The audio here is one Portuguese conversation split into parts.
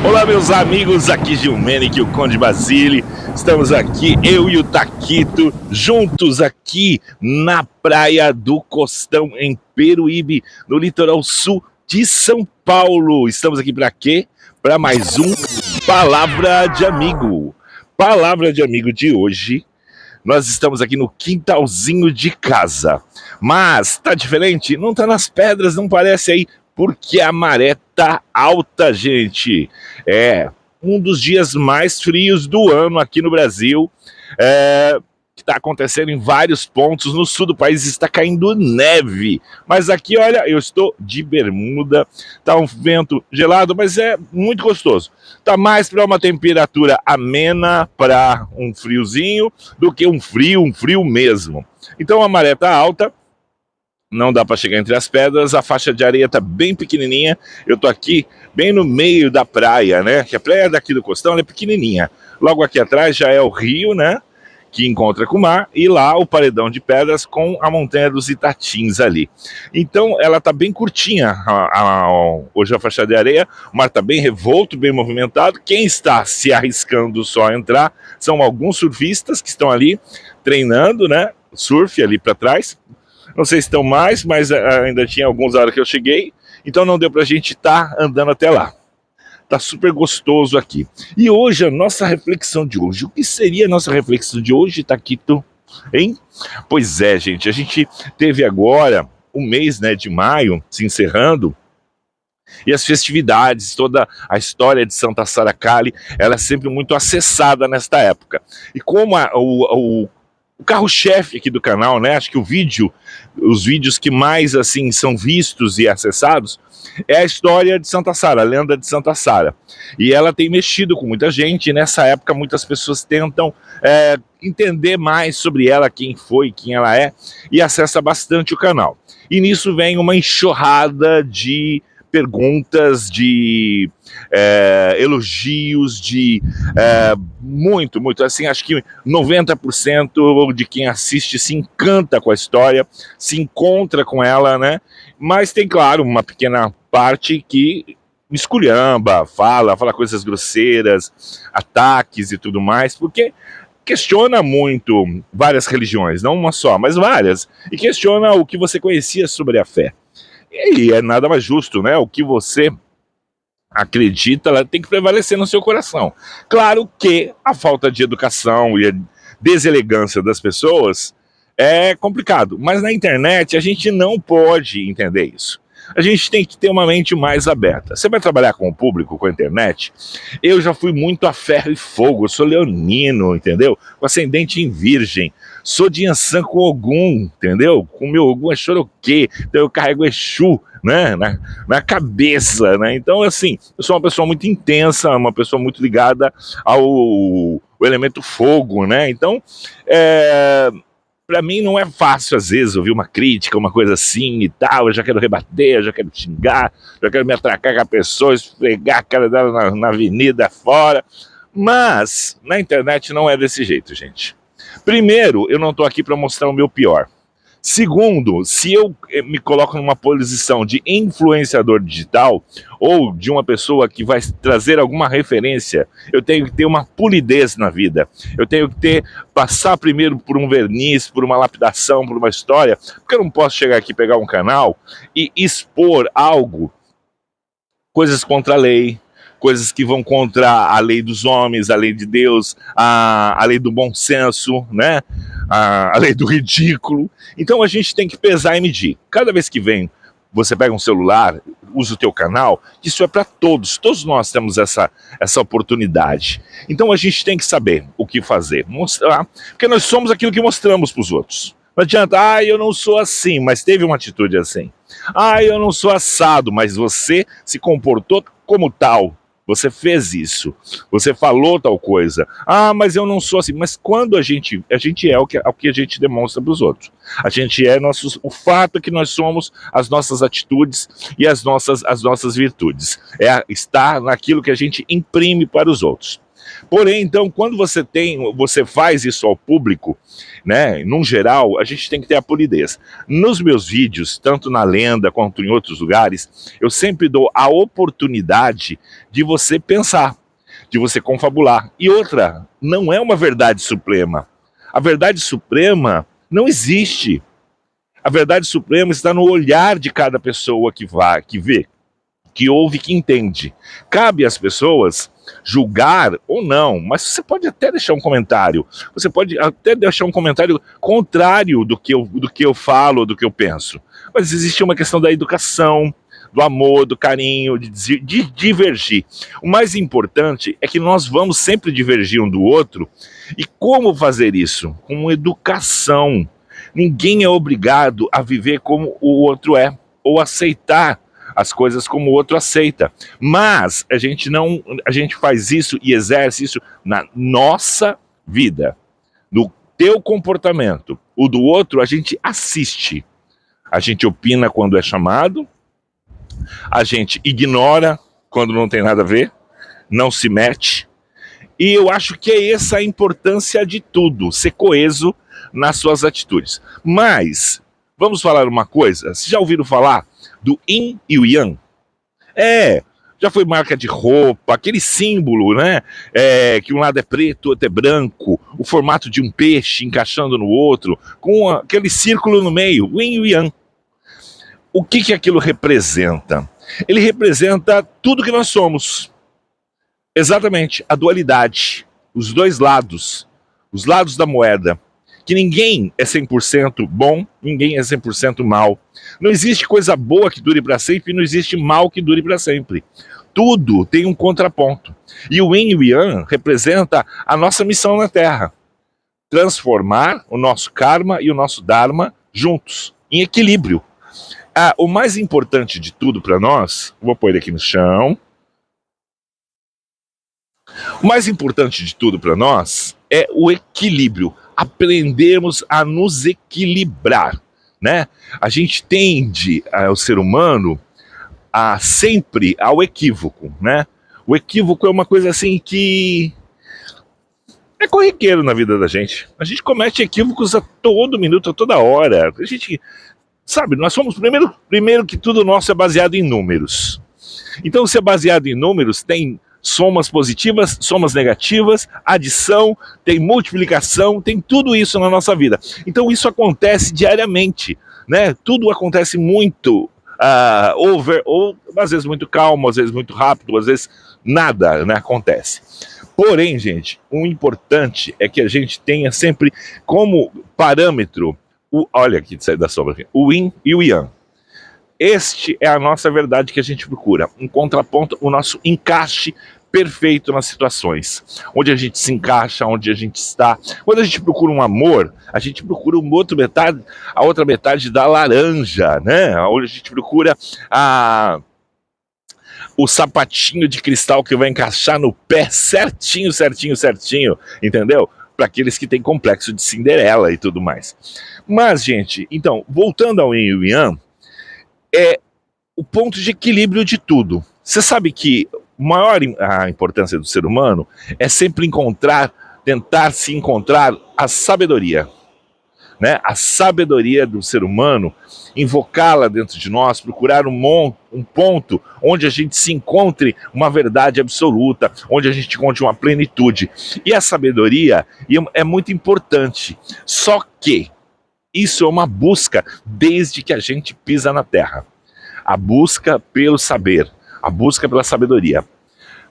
Olá, meus amigos, aqui Gilmenick, o Conde Basile. Estamos aqui, eu e o Taquito, juntos aqui na praia do Costão, em Peruíbe, no litoral sul de São Paulo. Estamos aqui para quê? Para mais um Palavra de Amigo. Palavra de Amigo de hoje. Nós estamos aqui no quintalzinho de casa. Mas tá diferente? Não tá nas pedras, não parece aí, porque a maré tá alta, gente. É um dos dias mais frios do ano aqui no Brasil. Que está acontecendo em vários pontos. No sul do país está caindo neve. Mas aqui, olha, eu estou de bermuda. Tá um vento gelado, mas é muito gostoso. Tá mais para uma temperatura amena, para um friozinho, do que um frio mesmo. Então a maré tá alta. Não dá para chegar entre as pedras, a faixa de areia tá bem pequenininha. Eu tô aqui bem no meio da praia, né? Que a praia daqui do Costão ela é pequenininha. Logo aqui atrás já é o rio, né? Que encontra com o mar, e lá o paredão de pedras com a montanha dos Itatins ali. Então ela tá bem curtinha, hoje a faixa de areia, o mar tá bem revolto, bem movimentado. Quem está se arriscando só a entrar são alguns surfistas que estão ali treinando, né? Surf ali para trás. Não sei se estão mais, mas ainda tinha alguns na hora que eu cheguei, então não deu pra gente estar andando até lá. Tá super gostoso aqui. E hoje, a nossa reflexão de hoje. O que seria a nossa reflexão de hoje, Taquito? Hein? Pois é, gente. A gente teve agora o mês, né, de maio se encerrando. E as festividades, toda a história de Santa Sara Cali, ela é sempre muito acessada nesta época. E como o carro-chefe aqui do canal, né? Acho que os vídeos que mais assim são vistos e acessados é a história de Santa Sara, a lenda de Santa Sara. E ela tem mexido com muita gente, e nessa época muitas pessoas tentam entender mais sobre ela, quem foi, quem ela é, e acessa bastante o canal. E nisso vem uma enxurrada de perguntas, de elogios, de muito, assim, acho que 90% de quem assiste se encanta com a história, se encontra com ela, né? Mas tem, claro, uma pequena parte que esculhamba, fala coisas grosseiras, ataques e tudo mais, porque questiona muito várias religiões, não uma só, mas várias, e questiona o que você conhecia sobre a fé. E é nada mais justo, né? O que você acredita, ela tem que prevalecer no seu coração. Claro que a falta de educação e a deselegância das pessoas é complicado, mas na internet a gente não pode entender isso. A gente tem que ter uma mente mais aberta. Você vai trabalhar com o público, com a internet? Eu já fui muito a ferro e fogo, eu sou leonino, entendeu? Com ascendente em virgem. Sou de Ançã com Ogum, entendeu? Com meu Ogum é Xoroquê, então eu carrego Exu, né, na cabeça, né? Então, assim, eu sou uma pessoa muito intensa, uma pessoa muito ligada ao elemento fogo, né? Então, para mim não é fácil, às vezes, ouvir uma crítica, uma coisa assim e tal. Eu já quero rebater, eu já quero xingar, já quero me atracar com a pessoa, esfregar a cara dela na avenida fora. Mas na internet não é desse jeito, gente. Primeiro, eu não estou aqui para mostrar o meu pior. Segundo, se eu me coloco numa posição de influenciador digital ou de uma pessoa que vai trazer alguma referência, eu tenho que ter uma polidez na vida. Eu tenho que passar primeiro por um verniz, por uma lapidação, por uma história, porque eu não posso chegar aqui, pegar um canal e expor algo, coisas contra a lei, coisas que vão contra a lei dos homens, a lei de Deus, a lei do bom senso, né? A lei do ridículo. Então a gente tem que pesar e medir. Cada vez que você pega um celular, usa o teu canal, isso é para todos. Todos nós temos essa oportunidade. Então a gente tem que saber o que fazer. Mostrar, porque nós somos aquilo que mostramos para os outros. Não adianta, eu não sou assim, mas teve uma atitude assim. Eu não sou assado, mas você se comportou como tal. Você fez isso, você falou tal coisa. Mas eu não sou assim. Mas quando a gente é o que a gente demonstra para os outros. A gente é o fato que nós somos, as nossas atitudes e as nossas virtudes. Está naquilo que a gente imprime para os outros. Porém, então, quando você faz isso ao público, né, num geral, a gente tem que ter a polidez. Nos meus vídeos, tanto na Lenda quanto em outros lugares, eu sempre dou a oportunidade de você pensar, de você confabular. E outra, não é uma verdade suprema. A verdade suprema não existe. A verdade suprema está no olhar de cada pessoa que vê, que ouve, que entende. Cabe às pessoas julgar ou não, mas você pode até deixar um comentário. Você pode até deixar um comentário contrário do que eu falo, do que eu penso. Mas existe uma questão da educação, do amor, do carinho, de divergir. O mais importante é que nós vamos sempre divergir um do outro. E como fazer isso? Com educação. Ninguém é obrigado a viver como o outro é, ou aceitar as coisas como o outro aceita. Mas a gente faz isso e exerce isso na nossa vida, no teu comportamento. O do outro a gente assiste. A gente opina quando é chamado, a gente ignora quando não tem nada a ver, não se mete. E eu acho que é essa a importância de tudo, ser coeso nas suas atitudes. Mas, vamos falar uma coisa, vocês já ouviram falar do yin e o yang? Já foi marca de roupa, aquele símbolo, né? Que um lado é preto, outro é branco, o formato de um peixe encaixando no outro, com aquele círculo no meio, o yin e o yang. O que aquilo representa? Ele representa tudo que nós somos. Exatamente, a dualidade, os dois lados, os lados da moeda. Que ninguém é 100% bom, ninguém é 100% mal. Não existe coisa boa que dure para sempre e não existe mal que dure para sempre. Tudo tem um contraponto. E o Yin e o Yang representa a nossa missão na Terra. Transformar o nosso karma e o nosso dharma juntos, em equilíbrio. O mais importante de tudo para nós, vou pôr ele aqui no chão. O mais importante de tudo para nós é o equilíbrio. Aprendermos a nos equilibrar, né? A gente tende, o ser humano, sempre ao equívoco, né? O equívoco é uma coisa assim que é corriqueiro na vida da gente. A gente comete equívocos a todo minuto, a toda hora. A gente, sabe, nós somos, primeiro que tudo nosso é baseado em números. Então, se é baseado em números, tem somas positivas, somas negativas, adição, tem multiplicação, tem tudo isso na nossa vida. Então isso acontece diariamente, né? Tudo acontece muito ou às vezes muito calmo, às vezes muito rápido, às vezes nada, né, acontece. Porém, gente, o importante é que a gente tenha sempre como parâmetro, olha aqui, sai da sombra aqui, o yin e o yang. Este é a nossa verdade que a gente procura, um contraponto, o nosso encaixe perfeito nas situações, onde a gente se encaixa, onde a gente está. Quando a gente procura um amor, a gente procura a outra metade da laranja, né? Onde a gente procura o sapatinho de cristal que vai encaixar no pé certinho, certinho, certinho, entendeu? Para aqueles que têm complexo de Cinderela e tudo mais. Mas, gente, então, voltando ao Yin e Yang, é o ponto de equilíbrio de tudo. Você sabe que a importância do ser humano é sempre tentar se encontrar a sabedoria, né? A sabedoria do ser humano, invocá-la dentro de nós, procurar um ponto onde a gente se encontre uma verdade absoluta, onde a gente encontre uma plenitude. E a sabedoria é muito importante. Só que isso é uma busca desde que a gente pisa na Terra. A busca pelo saber, a busca pela sabedoria.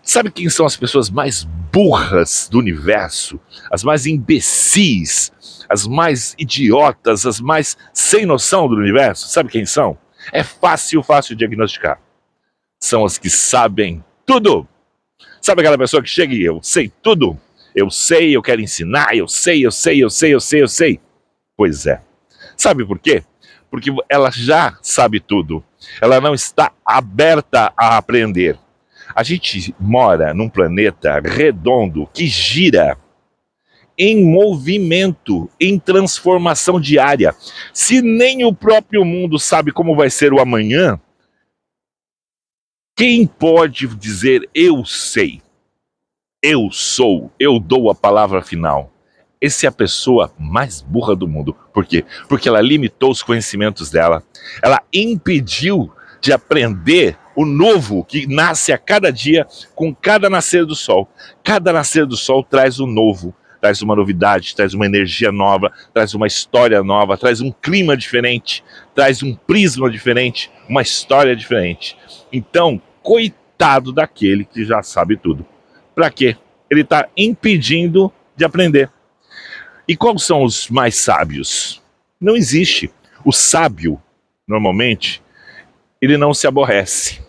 Sabe quem são as pessoas mais burras do universo? As mais imbecis, as mais idiotas, as mais sem noção do universo? Sabe quem são? É fácil diagnosticar. São as que sabem tudo. Sabe aquela pessoa que chega e eu sei tudo? Eu sei, eu quero ensinar, eu sei. Pois é. Sabe por quê? Porque ela já sabe tudo. Ela não está aberta a aprender. A gente mora num planeta redondo que gira em movimento, em transformação diária. Se nem o próprio mundo sabe como vai ser o amanhã, quem pode dizer eu sei? eu dou a palavra final. Essa é a pessoa mais burra do mundo. Por quê? Porque ela limitou os conhecimentos dela. Ela impediu de aprender o novo que nasce a cada dia com cada nascer do sol. Cada nascer do sol traz o novo, traz uma novidade, traz uma energia nova, traz uma história nova, traz um clima diferente, traz um prisma diferente, uma história diferente. Então, coitado daquele que já sabe tudo. Para quê? Ele está impedindo de aprender. E quais são os mais sábios? Não existe. O sábio, normalmente, ele não se aborrece.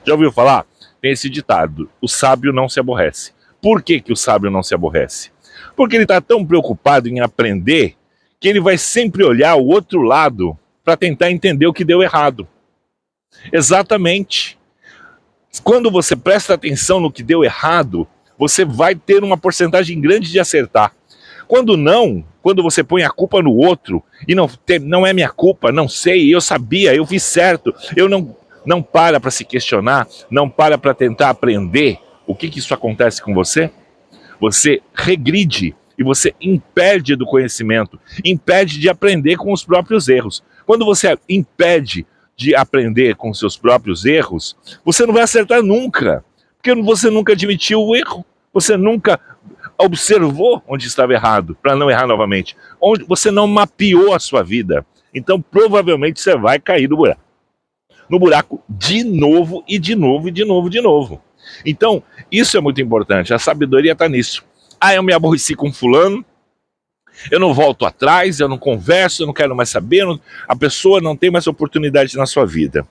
Já ouviu falar? Tem esse ditado, o sábio não se aborrece. Por que o sábio não se aborrece? Porque ele está tão preocupado em aprender que ele vai sempre olhar o outro lado para tentar entender o que deu errado. Exatamente. Quando você presta atenção no que deu errado, você vai ter uma porcentagem grande de acertar. Quando não, quando você põe a culpa no outro, e não é minha culpa, não sei, eu sabia, eu fiz certo, eu não para se questionar, não para tentar aprender, o que isso acontece com você? Você regride e você impede do conhecimento, impede de aprender com os próprios erros. Quando você impede de aprender com seus próprios erros, você não vai acertar nunca, porque você nunca admitiu o erro, você nunca observou onde estava errado, para não errar novamente. Onde você não mapeou a sua vida. Então, provavelmente, você vai cair no buraco. No buraco de novo, e de novo, e de novo, de novo. Então, isso é muito importante. A sabedoria está nisso. Eu me aborreci com fulano, eu não volto atrás, eu não converso, eu não quero mais saber, a pessoa não tem mais oportunidade na sua vida.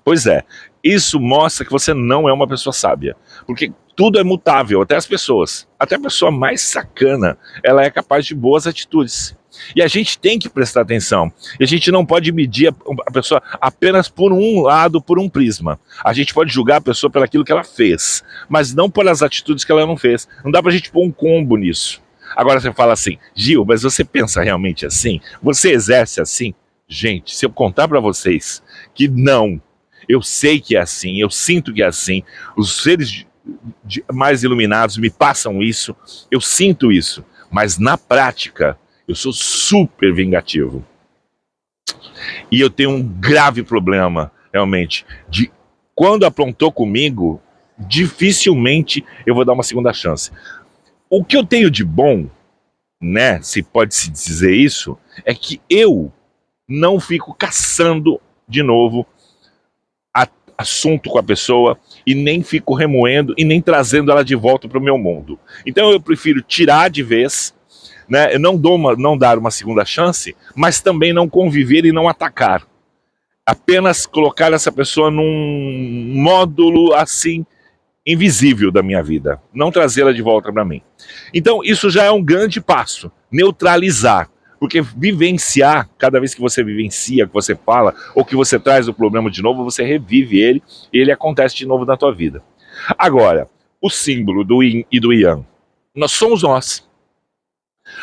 Pois é, isso mostra que você não é uma pessoa sábia. Porque tudo é mutável, até as pessoas. Até a pessoa mais sacana, ela é capaz de boas atitudes. E a gente tem que prestar atenção. E a gente não pode medir a pessoa apenas por um lado, por um prisma. A gente pode julgar a pessoa por aquilo que ela fez, mas não pelas atitudes que ela não fez. Não dá pra gente pôr um combo nisso. Agora você fala assim, Gil, mas você pensa realmente assim? Você exerce assim? Gente, se eu contar pra vocês que não, eu sei que é assim, eu sinto que é assim, os seres mais iluminados me passam isso, eu sinto isso, mas na prática eu sou super vingativo. E eu tenho um grave problema, realmente, de quando aprontou comigo, dificilmente eu vou dar uma segunda chance. O que eu tenho de bom, né, se pode se dizer isso, é que eu não fico caçando de novo assunto com a pessoa e nem fico remoendo e nem trazendo ela de volta para o meu mundo. Então eu prefiro tirar de vez, né? Eu não dar uma segunda chance, mas também não conviver e não atacar. Apenas colocar essa pessoa num módulo assim invisível da minha vida, não trazê-la de volta para mim. Então isso já é um grande passo, neutralizar. Porque vivenciar, cada vez que você vivencia, que você fala, ou que você traz o problema de novo, você revive ele e ele acontece de novo na tua vida. Agora, o símbolo do yin e do yang, nós somos nós.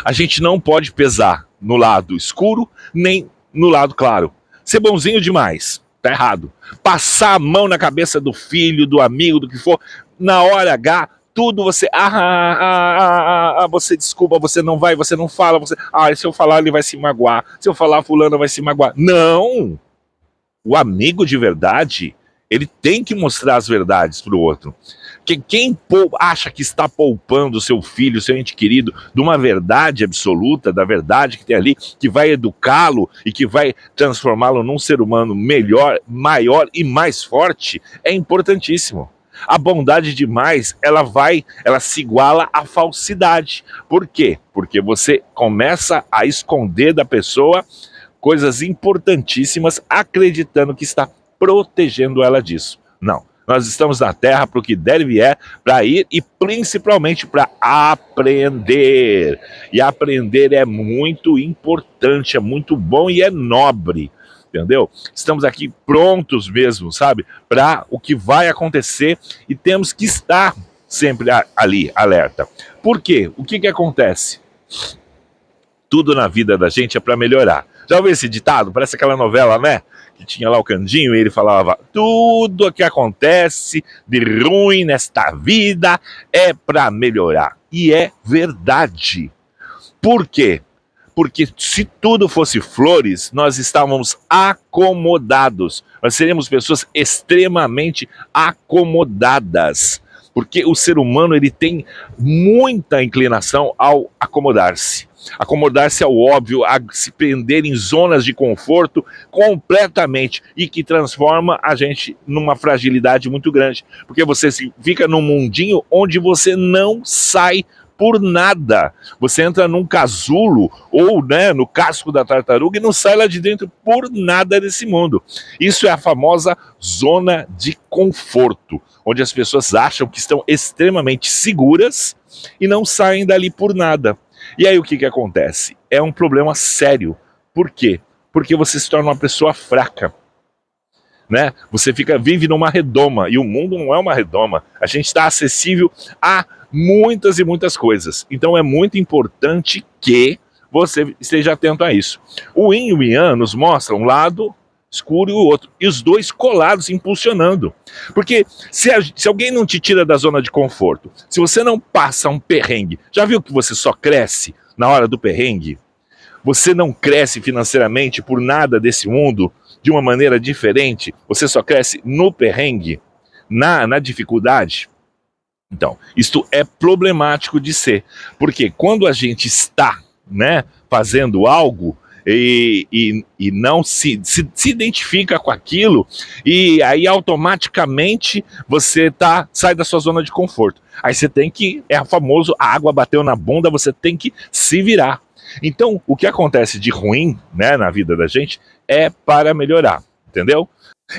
A gente não pode pesar no lado escuro, nem no lado claro. Ser bonzinho demais, tá errado. Passar a mão na cabeça do filho, do amigo, do que for, na hora H, tudo você, você desculpa, você não vai, você não fala, você, se eu falar ele vai se magoar, se eu falar fulano vai se magoar. Não! O amigo de verdade, ele tem que mostrar as verdades pro outro. Porque quem acha que está poupando o seu filho, seu ente querido, de uma verdade absoluta, da verdade que tem ali, que vai educá-lo e que vai transformá-lo num ser humano melhor, maior e mais forte, é importantíssimo. A bondade demais, ela se iguala à falsidade. Por quê? Porque você começa a esconder da pessoa coisas importantíssimas, acreditando que está protegendo ela disso. Não. Nós estamos na Terra para o que der e vier, para ir e principalmente para aprender. E aprender é muito importante, é muito bom e é nobre. Entendeu? Estamos aqui prontos mesmo, sabe? Para o que vai acontecer e temos que estar sempre ali, alerta. Por quê? O que acontece? Tudo na vida da gente é para melhorar. Já ouviu esse ditado? Parece aquela novela, né? que tinha lá o Candinho, e ele falava: tudo o que acontece de ruim nesta vida é para melhorar. E é verdade. Por quê? Porque se tudo fosse flores, nós estávamos acomodados. Nós seríamos pessoas extremamente acomodadas. Porque o ser humano ele tem muita inclinação ao acomodar-se. Acomodar-se ao óbvio, a se prender em zonas de conforto completamente e que transforma a gente numa fragilidade muito grande. Porque você fica num mundinho onde você não sai por nada. Você entra num casulo ou, né, no casco da tartaruga e não sai lá de dentro por nada desse mundo. Isso é a famosa zona de conforto, onde as pessoas acham que estão extremamente seguras e não saem dali por nada. E aí o que acontece? É um problema sério. Por quê? Porque você se torna uma pessoa fraca. Né? Você vive numa redoma, e o mundo não é uma redoma. A gente está acessível a muitas e muitas coisas. Então é muito importante que você esteja atento a isso. O Yin e o Yang nos mostram um lado escuro e o outro, e os dois colados, impulsionando. Porque se alguém não te tira da zona de conforto, se você não passa um perrengue, já viu que você só cresce na hora do perrengue? Você não cresce financeiramente por nada desse mundo de uma maneira diferente, você só cresce no perrengue, na dificuldade. Então, isto é problemático de ser, porque quando a gente está, né, fazendo algo e não se identifica com aquilo, e aí automaticamente você sai da sua zona de conforto. Aí você tem que, é famoso, a água bateu na bunda, você tem que se virar. Então, o que acontece de ruim, né, na vida da gente é para melhorar, entendeu?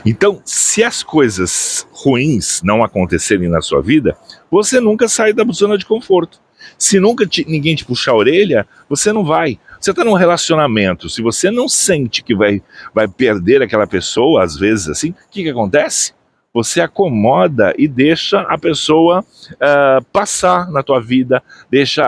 Então, se as coisas ruins não acontecerem na sua vida, você nunca sai da zona de conforto. Se ninguém te puxar a orelha, você não vai. Você está num relacionamento, se você não sente que vai perder aquela pessoa, às vezes assim, o que acontece? Você acomoda e deixa a pessoa passar na tua vida, deixa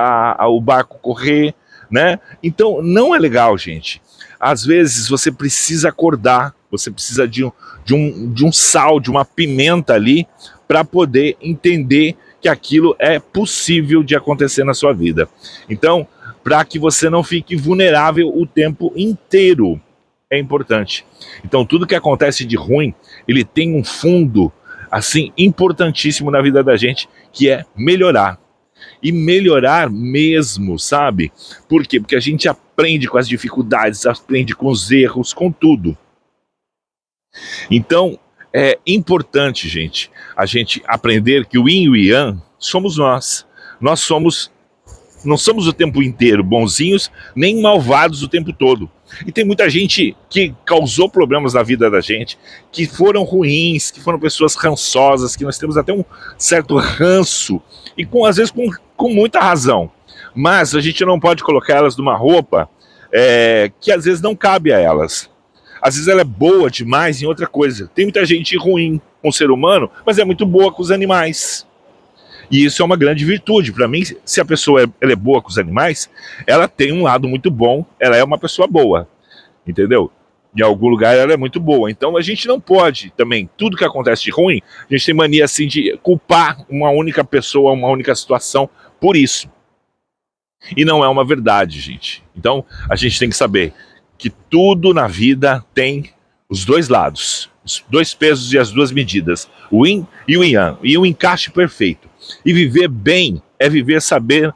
o barco correr, né? Então, não é legal, gente. Às vezes você precisa acordar, você precisa de um sal, de uma pimenta ali, para poder entender que aquilo é possível de acontecer na sua vida. Então, para que você não fique vulnerável o tempo inteiro, é importante. Então, tudo que acontece de ruim, ele tem um fundo, assim, importantíssimo na vida da gente, que é melhorar. E melhorar mesmo, sabe? Por quê? Porque a gente aprende com as dificuldades, aprende com os erros, com tudo. Então, é importante, gente, a gente aprender que o Yin e o Yang somos nós. Nós não somos o tempo inteiro bonzinhos, nem malvados o tempo todo. E tem muita gente que causou problemas na vida da gente, que foram ruins, que foram pessoas rançosas, que nós temos até um certo ranço, e às vezes com muita razão. Mas a gente não pode colocar elas numa roupa que às vezes não cabe a elas. Às vezes ela é boa demais em outra coisa. Tem muita gente ruim com o ser humano, mas é muito boa com os animais. E isso é uma grande virtude. Para mim, se a pessoa ela é boa com os animais, ela tem um lado muito bom, ela é uma pessoa boa, entendeu? Em algum lugar ela é muito boa. Então a gente não pode também, tudo que acontece de ruim, a gente tem mania assim de culpar uma única pessoa, uma única situação por isso. E não é uma verdade, gente. Então a gente tem que saber que tudo na vida tem os dois lados, os dois pesos e as duas medidas, o Yin e o Yang, e o encaixe perfeito. E viver bem é viver saber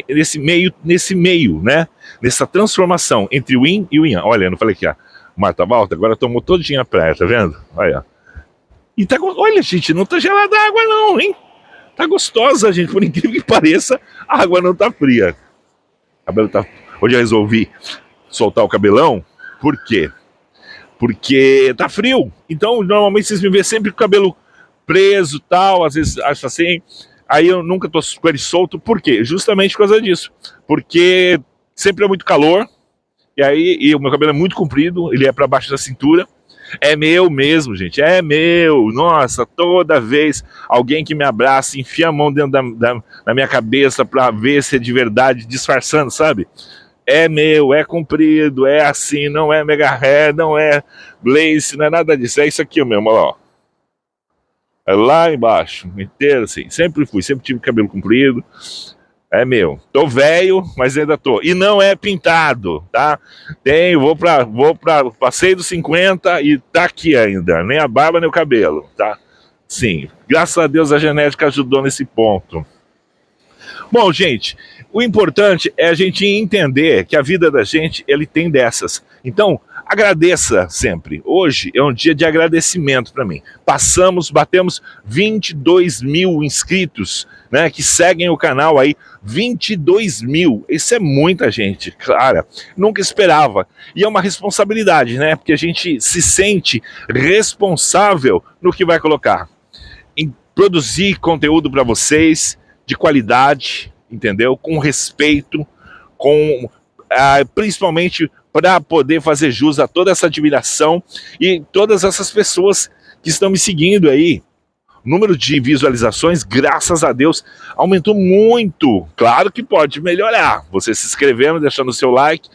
nesse meio, né? Nessa transformação entre o Yin e o Yang. Olha, eu não falei que a Marta Balta agora tomou todinha a praia, tá vendo? Olha. E olha, gente, não tá gelada a água não, hein? Tá gostosa, gente, por incrível que pareça, a água não tá fria. Hoje eu resolvi soltar o cabelão, por quê? Porque tá frio. Então, normalmente vocês me vêem sempre com o cabelo preso, tal, às vezes acho assim. Aí eu nunca tô com ele solto. Por quê? Justamente por causa disso. Porque sempre é muito calor. E o meu cabelo é muito comprido, ele é para baixo da cintura. É meu mesmo, gente, é meu. Nossa, toda vez alguém que me abraça, enfia a mão dentro da minha cabeça para ver se é de verdade, disfarçando, sabe? é meu, é comprido, é assim, não é mega hair, não é lace, não é nada disso, é isso aqui mesmo, ó. É lá embaixo, inteiro assim, sempre tive cabelo comprido, é meu. Tô velho, mas ainda tô. E não é pintado, tá? Passei dos 50 e tá aqui ainda, nem a barba nem o cabelo, tá? Sim, graças a Deus a genética ajudou nesse ponto. Bom, gente, o importante é a gente entender que a vida da gente, ele tem dessas. Então, agradeça sempre. Hoje é um dia de agradecimento para mim. Batemos 22 mil inscritos, né, que seguem o canal aí. 22 mil, isso é muita gente, cara, nunca esperava. E é uma responsabilidade, né, porque a gente se sente responsável no que vai colocar. Em produzir conteúdo para vocês, de qualidade, entendeu? Com respeito, principalmente para poder fazer jus a toda essa admiração e todas essas pessoas que estão me seguindo aí. O número de visualizações, graças a Deus, aumentou muito. Claro que pode melhorar. Você se inscrevendo, deixando o seu like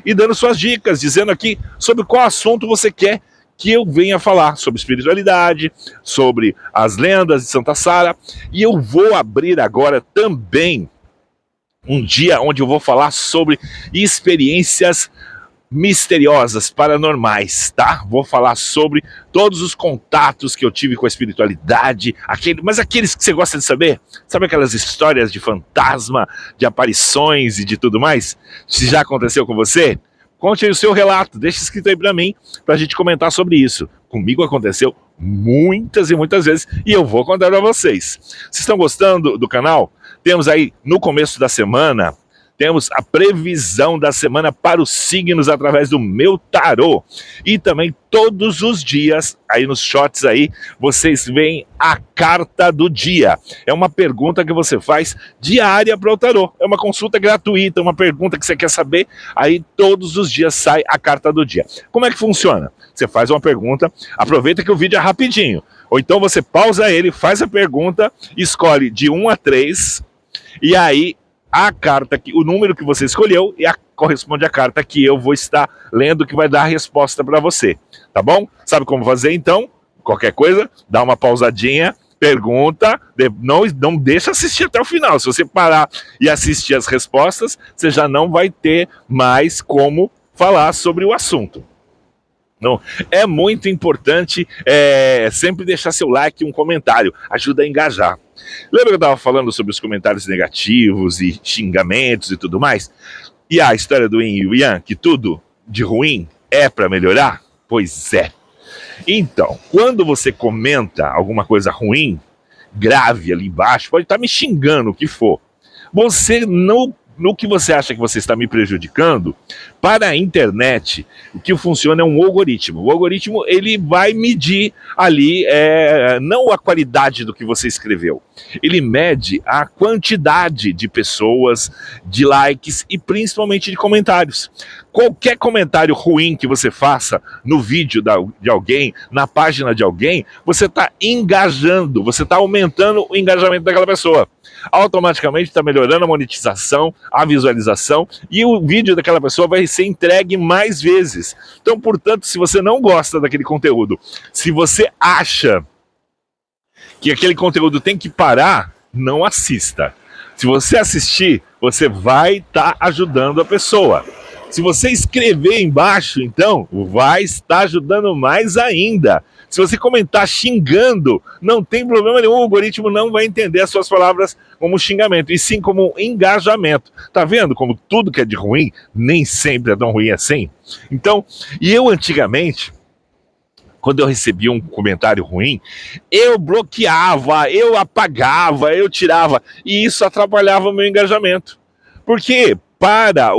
e dando suas dicas, dizendo aqui sobre qual assunto você quer que eu venha falar sobre espiritualidade, sobre as lendas de Santa Sara. E eu vou abrir agora também um dia onde eu vou falar sobre experiências misteriosas, paranormais, tá? Vou falar sobre todos os contatos que eu tive com a espiritualidade, mas aqueles que você gosta de saber, sabe aquelas histórias de fantasma, de aparições e de tudo mais? Se já aconteceu com você, conte aí o seu relato, deixa escrito aí pra mim, pra gente comentar sobre isso. Comigo aconteceu muitas e muitas vezes e eu vou contar pra vocês. Vocês estão gostando do canal? Temos aí no começo da semana, temos a previsão da semana para os signos através do meu tarô. E também todos os dias, aí nos shorts aí, vocês veem a carta do dia. É uma pergunta que você faz diária para o tarô. É uma consulta gratuita, uma pergunta que você quer saber. Aí todos os dias sai a carta do dia. Como é que funciona? Você faz uma pergunta, aproveita que o vídeo é rapidinho. Ou então você pausa ele, faz a pergunta, escolhe de 1 a 3, e aí a carta, o número que você escolheu corresponde à carta que eu vou estar lendo, que vai dar a resposta para você, tá bom? Sabe como fazer então? Qualquer coisa, dá uma pausadinha, pergunta, não deixa assistir até o final. Se você parar e assistir as respostas, você já não vai ter mais como falar sobre o assunto. Não, é muito importante sempre deixar seu like e um comentário, ajuda a engajar. Lembra que eu estava falando sobre os comentários negativos e xingamentos e tudo mais? E a história do Yin e o Yang, que tudo de ruim é para melhorar? Pois é. Então, quando você comenta alguma coisa ruim, grave ali embaixo, pode estar me xingando o que for. Você não... No que você acha que você está me prejudicando, para a internet, o que funciona é um algoritmo. O algoritmo, ele vai medir ali, não a qualidade do que você escreveu. Ele mede a quantidade de pessoas, de likes e principalmente de comentários. Qualquer comentário ruim que você faça no vídeo de alguém, na página de alguém, você está engajando, você está aumentando o engajamento daquela pessoa. Automaticamente está melhorando a monetização, a visualização, e o vídeo daquela pessoa vai ser entregue mais vezes. Então, portanto, se você não gosta daquele conteúdo, se você acha que aquele conteúdo tem que parar, não assista. Se você assistir, você vai estar ajudando a pessoa. Se você escrever embaixo, então, vai estar ajudando mais ainda. Se você comentar xingando, não tem problema nenhum, o algoritmo não vai entender as suas palavras como xingamento, e sim como engajamento. Tá vendo como tudo que é de ruim, nem sempre é tão ruim assim? Então, e eu antigamente, quando eu recebia um comentário ruim, eu bloqueava, eu apagava, eu tirava, e isso atrapalhava o meu engajamento. Por quê? Para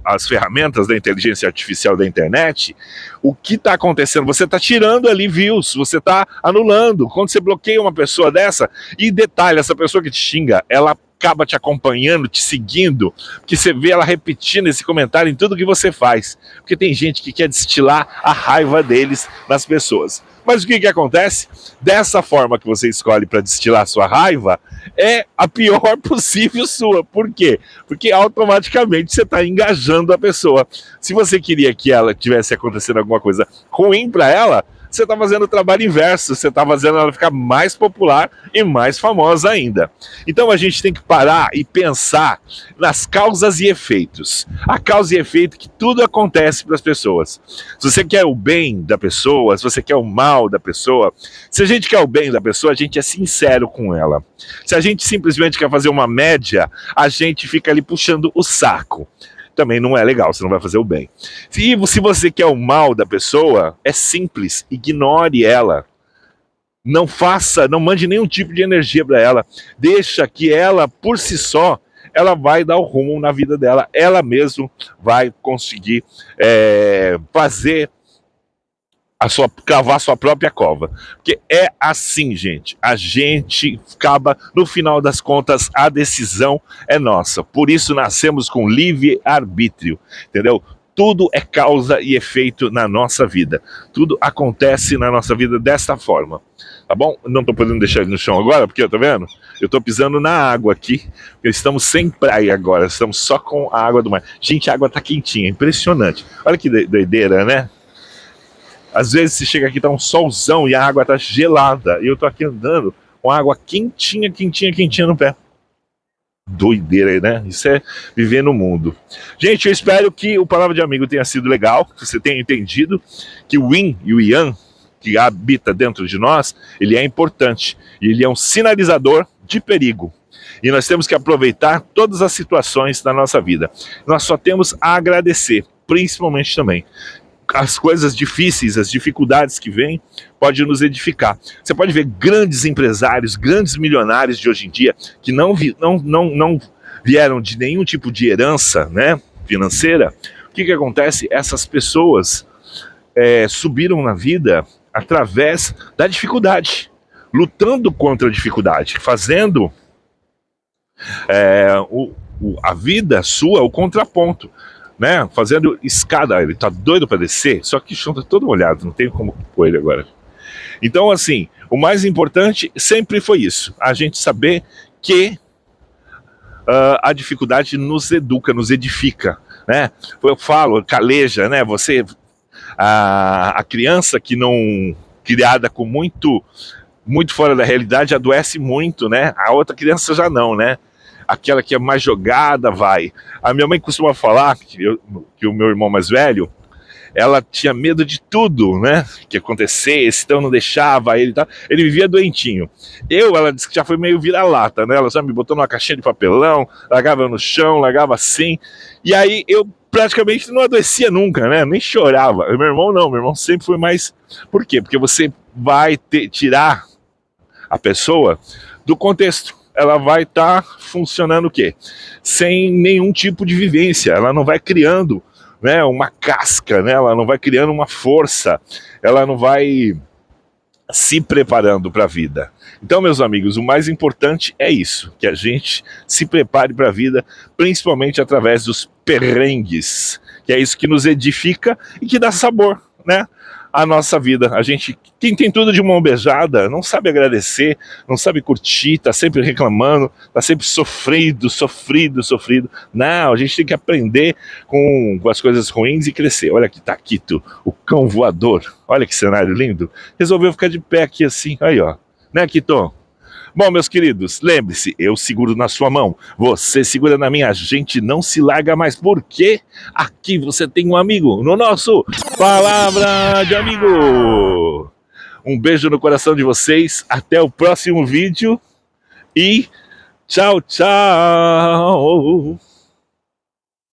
as ferramentas da inteligência artificial da internet, o que está acontecendo? Você está tirando ali views, você está anulando. Quando você bloqueia uma pessoa dessa, e detalhe, essa pessoa que te xinga, ela acaba te acompanhando, te seguindo, porque você vê ela repetindo esse comentário em tudo que você faz. Porque tem gente que quer destilar a raiva deles nas pessoas. Mas o que acontece? Dessa forma que você escolhe para destilar sua raiva, é a pior possível sua. Por quê? Porque automaticamente você está engajando a pessoa. Se você queria que ela tivesse acontecendo alguma coisa ruim para ela, você está fazendo o trabalho inverso, você está fazendo ela ficar mais popular e mais famosa ainda. Então a gente tem que parar e pensar nas causas e efeitos. A causa e efeito que tudo acontece para as pessoas. Se você quer o bem da pessoa, se você quer o mal da pessoa, se a gente quer o bem da pessoa, a gente é sincero com ela. Se a gente simplesmente quer fazer uma média, a gente fica ali puxando o saco. Também não é legal, você não vai fazer o bem. Se você quer o mal da pessoa, é simples, ignore ela. Não faça, não mande nenhum tipo de energia para ela. Deixa que ela, por si só, ela vai dar o rumo na vida dela. Ela mesma vai conseguir fazer cavar sua própria cova. Porque é assim, gente. A gente acaba, no final das contas, a decisão é nossa. Por isso nascemos com livre-arbítrio, entendeu? Tudo é causa e efeito na nossa vida. Tudo acontece na nossa vida desta forma. Tá bom? Não tô podendo deixar ele no chão agora, porque, tá vendo? Eu tô pisando na água aqui. Estamos sem praia agora. Estamos só com a água do mar. Gente, a água tá quentinha. Impressionante. Olha que doideira, né? Às vezes você chega aqui, tá um solzão e a água tá gelada. E eu tô aqui andando com a água quentinha, quentinha, quentinha no pé. Doideira, né? Isso é viver no mundo. Gente, eu espero que o Palavra de Amigo tenha sido legal, que você tenha entendido que o Yin e o Yang, que habita dentro de nós, ele é importante. E ele é um sinalizador de perigo. E nós temos que aproveitar todas as situações da nossa vida. Nós só temos a agradecer, principalmente também. As coisas difíceis, as dificuldades que vêm, pode nos edificar. Você pode ver grandes empresários, grandes milionários de hoje em dia, que não vieram de nenhum tipo de herança, né, financeira. O que acontece? Essas pessoas subiram na vida através da dificuldade, lutando contra a dificuldade, fazendo a vida sua o contraponto. Né, fazendo escada, ele tá doido para descer, só que o chão tá todo molhado, não tem como pôr ele agora. Então, assim, o mais importante sempre foi isso, a gente saber que a dificuldade nos educa, nos edifica, né? Eu falo, caleja, né? A criança que não criada com muito fora da realidade adoece muito, né? A outra criança já não, né? Aquela que é mais jogada vai. A minha mãe costuma falar que o meu irmão mais velho, ela tinha medo de tudo, né? Que acontecesse, então não deixava ele, tá? Ele vivia doentinho. Ela disse que já foi meio vira-lata, né? Ela já me botou numa caixinha de papelão, largava no chão, largava assim. E aí eu praticamente não adoecia nunca, né? Nem chorava. Meu irmão não, meu irmão sempre foi mais. Por quê? Porque você vai tirar a pessoa do contexto. Ela vai estar funcionando o quê? Sem nenhum tipo de vivência. Ela não vai criando, né, uma casca, né? Ela não vai criando uma força. Ela não vai se preparando para a vida. Então, meus amigos, o mais importante é isso, que a gente se prepare para a vida, principalmente através dos perrengues, que é isso que nos edifica e que dá sabor, né? A nossa vida. A gente, quem tem tudo de mão beijada, não sabe agradecer, não sabe curtir, tá sempre reclamando, tá sempre sofrido. Não, a gente tem que aprender com as coisas ruins e crescer. Olha aqui, Taquito, o cão voador. Olha que cenário lindo. Resolveu ficar de pé aqui assim, aí ó. Né, Quito? Bom, meus queridos, lembre-se, eu seguro na sua mão, você segura na minha, a gente não se larga mais, porque aqui você tem um amigo no nosso Palavra de Amigo. Um beijo no coração de vocês, até o próximo vídeo e tchau, tchau.